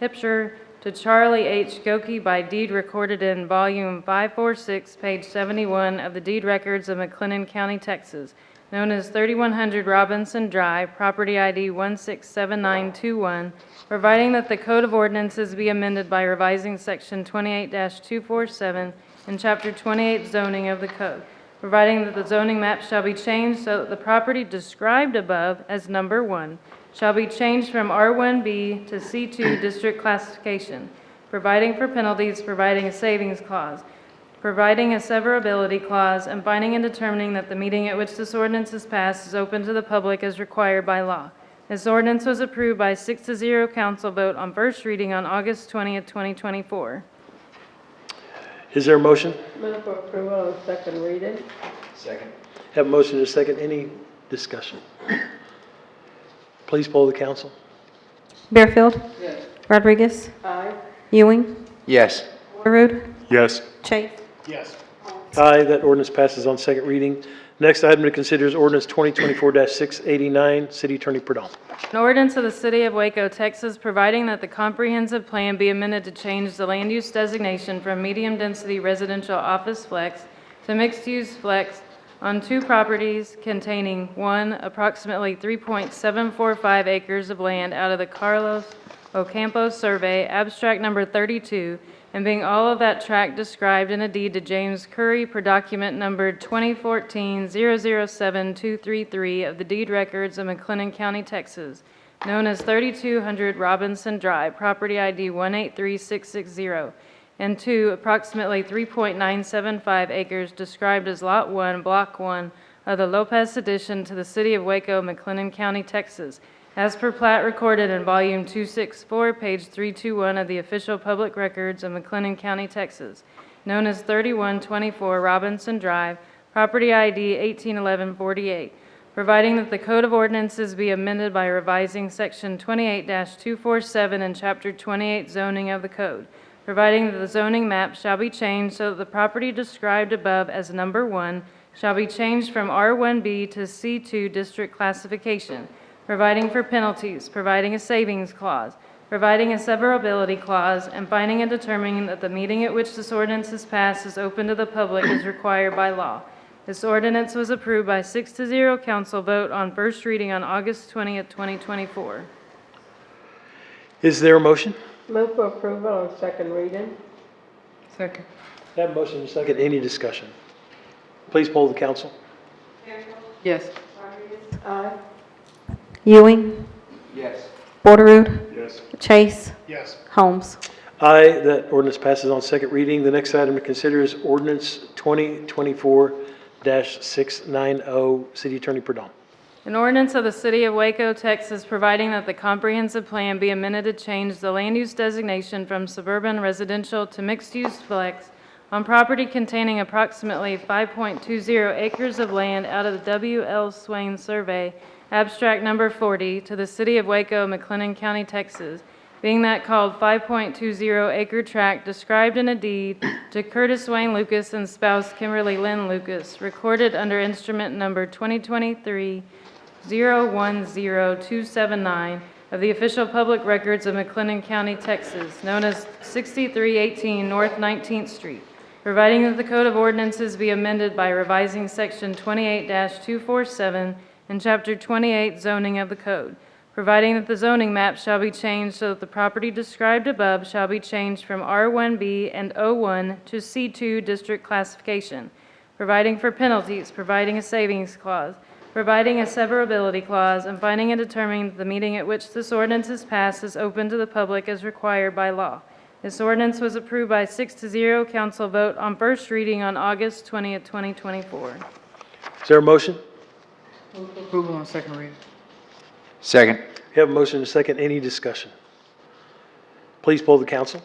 Hipsher to Charlie H. Goki by deed recorded in volume 546, page 71 of the deed records of McLennan County, Texas, known as 3100 Robinson Drive, property ID 167921, providing that the Code of Ordinances be amended by revising Section 28-247 and Chapter 28 zoning of the code, providing that the zoning map shall be changed so that the property described above as number 1 shall be changed from R1B to C2 district classification, providing for penalties, providing a savings clause, providing a severability clause, and finding and determining that the meeting at which this ordinance is passed is open to the public as required by law. This ordinance was approved by 6-0 council vote on first reading on August 20th, 2024. Is there a motion? Move for approval on second reading. Second. Have a motion and a second. Any discussion? Please poll the council. Bearfield, Rodriguez, Ewing, Yes. Borderood, Yes. Chase, Yes. Aye, that ordinance passes on second reading. Next item to consider is ordinance 2024-689. City Attorney Perdon. An ordinance of the City of Waco, Texas, providing that the comprehensive plan be amended to change the land use designation from medium-density residential office flex to mixed-use flex on two properties containing one, approximately 3.745 acres of land out of the Carlos Ocampo Survey, abstract number 32, and being all of that tract described in a deed to James Curry per document numbered 2014-007233 of the deed records of McLennan County, Texas, known as 3200 Robinson Drive, property ID 183660, and 2, approximately 3.975 acres described as Lot 1, Block 1 of the Lopez addition to the City of Waco, McLennan County, Texas, as per plat recorded in Volume 264, page 321 of the Official Public Records of McLennan County, Texas, known as 3124 Robinson Drive, property ID 181148, providing that the Code of Ordinances be amended by revising Section 28-247 and Chapter 28 zoning of the Code, providing that the zoning map shall be changed so that the property described above as number 1 shall be changed from R1B to C2 district classification, providing for penalties, providing a savings clause, providing a severability clause, and finding and determining that the meeting at which this ordinance is passed is open to the public as required by law. This ordinance was approved by 6-0 council vote on first reading on August 20th, 2024. Is there a motion? Move for approval on second reading. Second. Have a motion and a second. Any discussion? Please poll the council. Yes. Aye. Ewing. Yes. Borderood. Yes. Chase. Yes. Holmes. Aye, that ordinance passes on second reading. The next item to consider is ordinance 2024-690. City Attorney Perdon. An ordinance of the City of Waco, Texas, providing that the comprehensive plan be amended to change the land use designation from suburban residential to mixed-use flex on property containing approximately 5.20 acres of land out of the W.L. Swain Survey, abstract number 40, to the City of Waco, McLennan County, Texas, being that called 5.20 acre tract described in a deed to Curtis Wayne Lucas and spouse Kimberly Lynn Lucas, recorded under instrument number 2023-010279 of the Official Public Records of McLennan County, Texas, known as 6318 North 19th Street, providing that the Code of Ordinances be amended by revising Section 28-247 and Chapter 28 zoning of the Code, providing that the zoning map shall be changed so that the property described above shall be changed from R1B and O1 to C2 district classification, providing for penalties, providing a savings clause, providing a severability clause, and finding and determining that the meeting at which this ordinance is passed is open to the public as required by law. This ordinance was approved by 6-0 council vote on first reading on August 20th, 2024. Is there a motion? Approval on second reading. Second. We have a motion and a second. Any discussion? Please poll the council.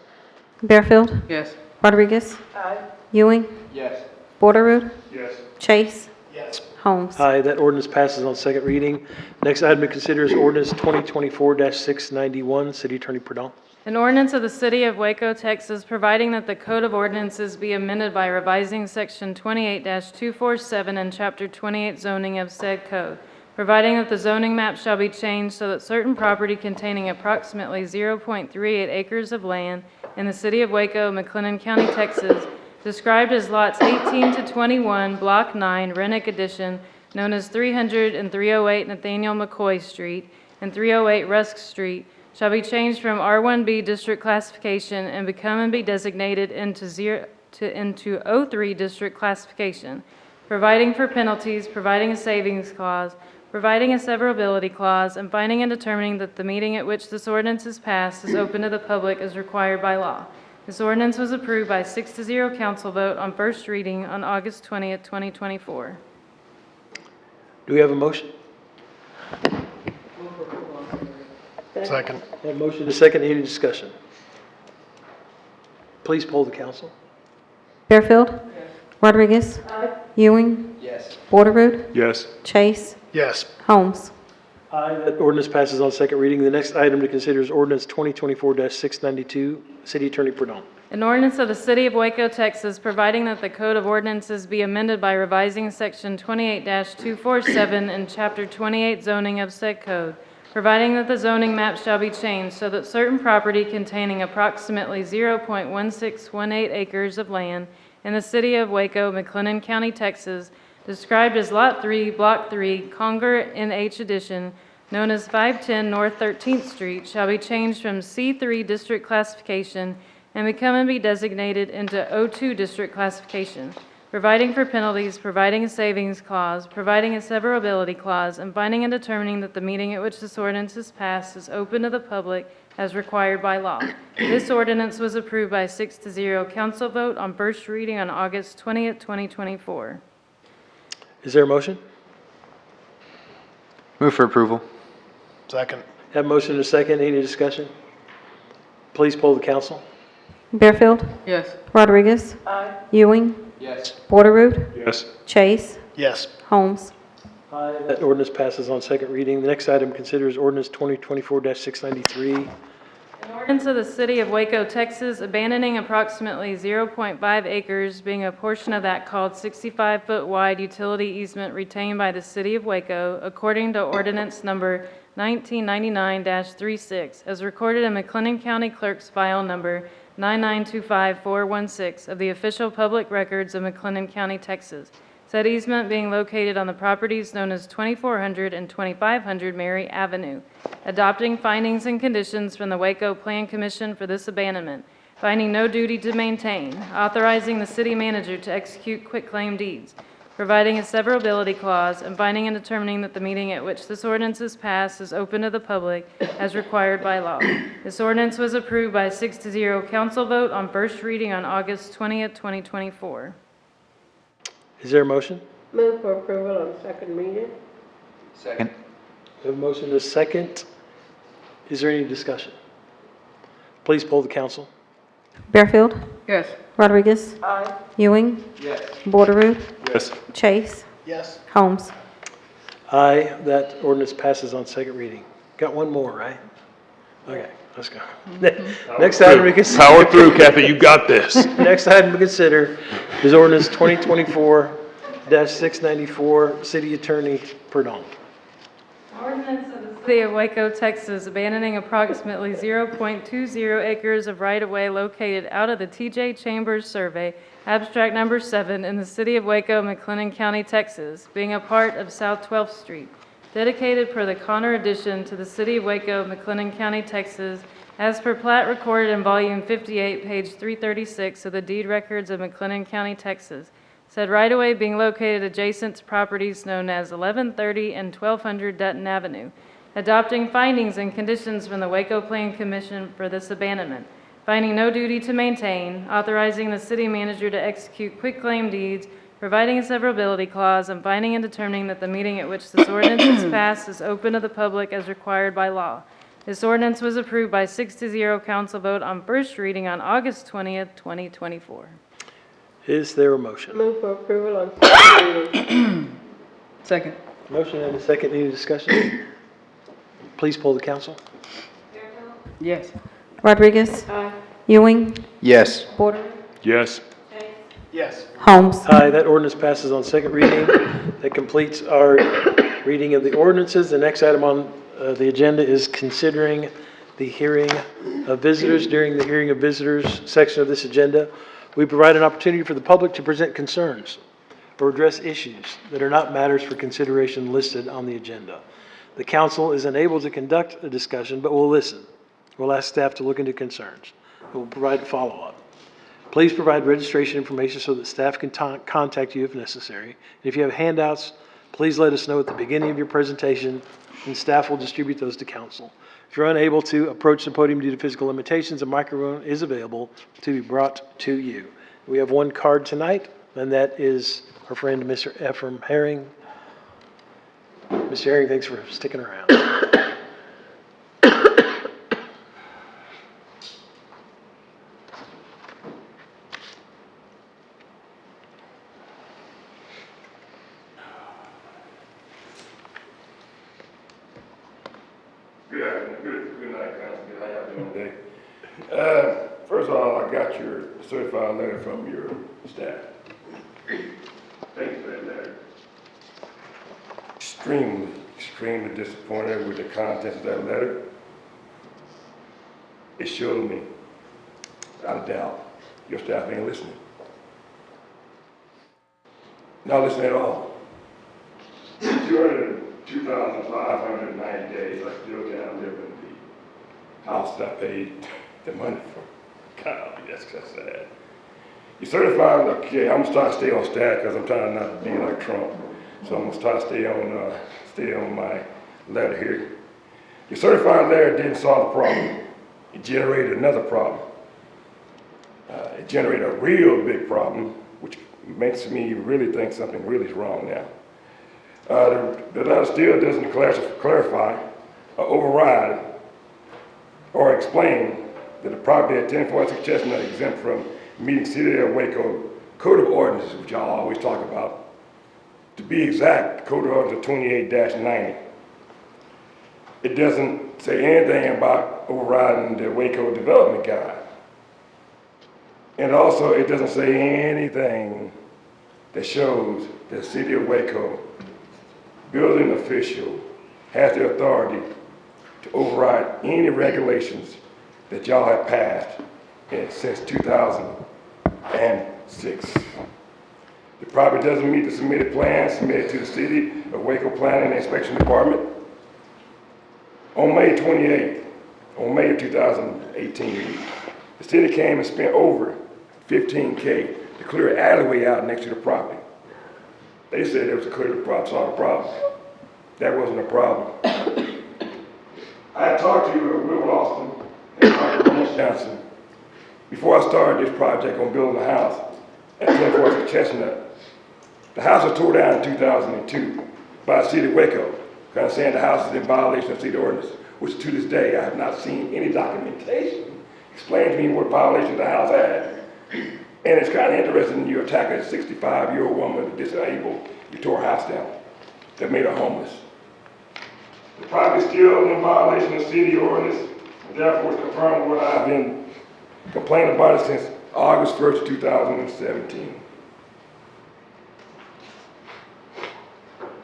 Bearfield. Yes. Rodriguez. Aye. Ewing. Yes. Borderood. Yes. Chase. Yes. Holmes. Aye, that ordinance passes on second reading. Next item to consider is ordinance 2024-691. City Attorney Perdon. An ordinance of the City of Waco, Texas, providing that the Code of Ordinances be amended by revising Section 28-247 and Chapter 28 zoning of said code, providing that the zoning map shall be changed so that certain property containing approximately 0.38 acres of land in the City of Waco, McLennan County, Texas, described as lots 18 to 21, Block 9, Rennick Addition, known as 300 and 308 Nathaniel McCoy Street and 308 Rusk Street, shall be changed from R1B district classification and become and be designated into O3 district classification, providing for penalties, providing a savings clause, providing a severability clause, and finding and determining that the meeting at which this ordinance is passed is open to the public as required by law. This ordinance was approved by 6-0 council vote on first reading on August 20th, 2024. Do we have a motion? Second. We have a motion and a second. Any discussion? Please poll the council. Bearfield. Rodriguez. Ewing. Yes. Borderood. Yes. Chase. Yes. Holmes. Aye, that ordinance passes on second reading. The next item to consider is ordinance 2024-692. City Attorney Perdon. An ordinance of the City of Waco, Texas, providing that the Code of Ordinances be amended by revising Section 28-247 and Chapter 28 zoning of said code, providing that the zoning map shall be changed so that certain property containing approximately 0.1618 acres of land in the City of Waco, McLennan County, Texas, described as Lot 3, Block 3, Conger NH Addition, known as 510 North 13th Street, shall be changed from C3 district classification and become and be designated into O2 district classification, providing for penalties, providing a savings clause, providing a severability clause, and finding and determining that the meeting at which this ordinance is passed is open to the public as required by law. This ordinance was approved by a 6-0 council vote on first reading on August 20th, 2024. Is there a motion? Move for approval. Second. Have a motion and a second. Any discussion? Please poll the council. Bearfield, Yes. Rodriguez. Ewing. Yes. Porterrood. Yes. Chase. Yes. Holmes. That ordinance passes on second reading. The next item considers ordinance 2024-693. An ordinance of the City of Waco, Texas, abandoning approximately 0.5 acres, being a portion of that called 65-foot wide utility easement retained by the City of Waco, according to ordinance number 1999-36, as recorded in McLennan County Clerk's file number 9925416 of the official public records of McLennan County, Texas. Said easement being located on the properties known as 2400 and 2500 Mary Avenue. Adopting findings and conditions from the Waco Plan Commission for this abandonment. Finding no duty to maintain. Authorizing the city manager to execute quitclaim deeds. Providing a severability clause, and finding and determining that the meeting at which this ordinance is passed is open to the public as required by law. This ordinance was approved by a 6-0 council vote on first reading on August 20th, 2024. Is there a motion? Move for approval on second reading. Second. We have a motion and a second. Is there any discussion? Please poll the council. Bearfield, Yes. Rodriguez. Ewing. Yes. Porterrood. Yes. Chase. Yes. Holmes. Aye, that ordinance passes on second reading. Got one more, right? Okay, let's go. Next item we consider. Power through, Kathy, you got this. Next item to consider is ordinance 2024-694, City Attorney Perdon. Ordinance of the City of Waco, Texas, abandoning approximately 0.20 acres of right-of-way located out of the T.J. Chambers Survey, abstract number 7, in the City of Waco, McLennan County, Texas, being a part of South 12th Street, dedicated per the Connor addition to the City of Waco, McLennan County, Texas, as per plat recorded in volume 58, page 336 of the deed records of McLennan County, Texas. Said right-of-way being located adjacent to properties known as 1130 and 1200 Dutton Avenue. Adopting findings and conditions from the Waco Plan Commission for this abandonment. Finding no duty to maintain, authorizing the city manager to execute quitclaim deeds, providing a severability clause, and finding and determining that the meeting at which this ordinance is passed is open to the public as required by law. This ordinance was approved by 6-0 council vote on first reading on August 20th, 2024. Is there a motion? Move for approval on second reading. Second. Motion and a second. Any discussion? Please poll the council. Yes. Rodriguez. Aye. Ewing. Yes. Porterrood. Yes. Yes. Holmes. Aye, that ordinance passes on second reading. That completes our reading of the ordinances. The next item on the agenda is considering the hearing of visitors. During the hearing of visitors section of this agenda, we provide an opportunity for the public to present concerns or address issues that are not matters for consideration listed on the agenda. The council is unable to conduct a discussion, but will listen. We'll ask staff to look into concerns. We'll provide follow-up. Please provide registration information so that staff can contact you if necessary. If you have handouts, please let us know at the beginning of your presentation, and staff will distribute those to council. If you're unable to approach the podium due to physical limitations, a microphone is available to be brought to you. We have one card tonight, and that is our friend, Mr. Ephraim Herring. Mr. Herring, thanks for sticking around. Good night, Council. How y'all doing today? First of all, I got your certified letter from your staff. Thank you for that letter. Extremely disappointed with the contents of that letter. It showed me, without a doubt, your staff ain't listening. Not listening at all. 2,590 days, I still can't live in the house that I paid the money for. God, That's sad. You certified, okay, I'm gonna try to stay on staff because I'm trying not to be like Trump. So I'm gonna try to stay on my letter here. Your certified letter didn't solve the problem. It generated another problem. It generated a real big problem, which makes me really think something really is wrong now. The letter still doesn't clarify or override or explain that the property at 1046 Chestnut is exempt from meeting City of Waco Code of Ordinances, which y'all always talk about. To be exact, Code of Ordinance 28-90. It doesn't say anything about overriding the Waco Development Guide. And also, it doesn't say anything that shows that the City of Waco building official has the authority to override any regulations that y'all have passed since 2006. The property doesn't meet the submitted plans submitted to the City of Waco Planning and Inspection Department. On May 28th, on May of 2018, the city came and spent over $15K to clear an alleyway out next to the property. They said it was to clear the problem, solve the problem. That wasn't a problem. I had talked to Will Austin and Dr. Lawrence Johnson before I started this project on building a house at 1046 Chestnut. The house was tore down in 2002 by the City of Waco, kind of saying the house is in violation of city ordinance, which to this day I have not seen any documentation explain to me what violation the house had. And it's kind of interesting you attack a 65-year-old woman who's disabled, you tore her house down, that made her homeless. The property is still in violation of city ordinance, and therefore it's confirmed what I've been complaining about it since August 1st, 2017.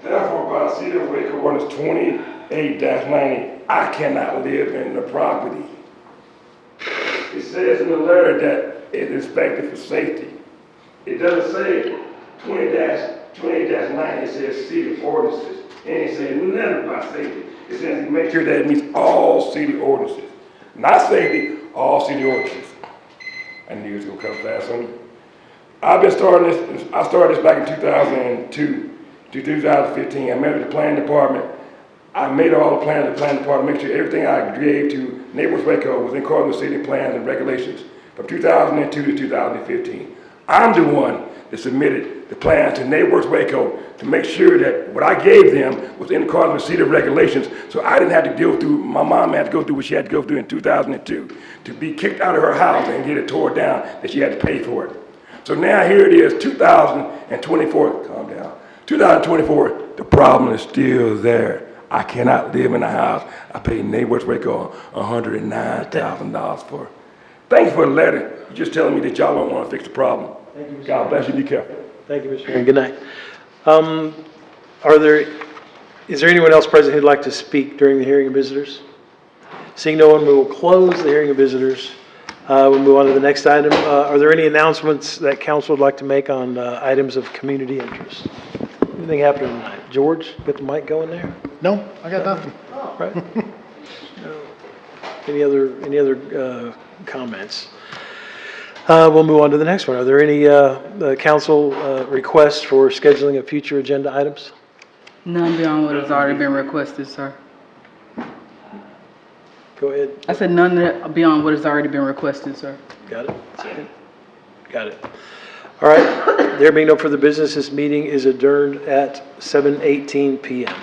Therefore, by the City of Waco ordinance 28-90, I cannot live in the property. It says in the letter that it's inspected for safety. It doesn't say 28-90, it says city ordinances. And it says nothing about safety. It says make sure that it meets all city ordinances. Not safety, all city ordinances. I knew it was gonna come fast on me. I started this back in 2002 to 2015. I met with the planning department. I made all the plans of the planning department, make sure everything I gave to Neighborhoods Waco was in accordance with city plans and regulations from 2002 to 2015. I'm the one that submitted the plans to Neighborhoods Waco to make sure that what I gave them was in accordance with city regulations, so I didn't have to go through, my mom had to go through what she had to go through in 2002 to be kicked out of her house and get it tore down, that she had to pay for it. So now here it is, 2024, calm down, 2024, the problem is still there. I cannot live in a house I paid Neighborhoods Waco $109,000 for. Thanks for the letter. You're just telling me that y'all don't want to fix the problem. Thank you, Mr. God bless you, be careful. Thank you, Mr. Chairman. Good night. Is there anyone else present who'd like to speak during the hearing of visitors? Seeing no one, we will close the hearing of visitors. We'll move on to the next item. Are there any announcements that council would like to make on items of community interest? Anything happening tonight? George, get the mic going there? No, I got nothing. Right? No. Any other comments? We'll move on to the next one. Are there any council requests for scheduling of future agenda items? None beyond what has already been requested, sir. Go ahead. I said none beyond what has already been requested, sir. Got it? Second. Got it. All right. There being no further business, this meeting is adjourned at 7:18 p.m.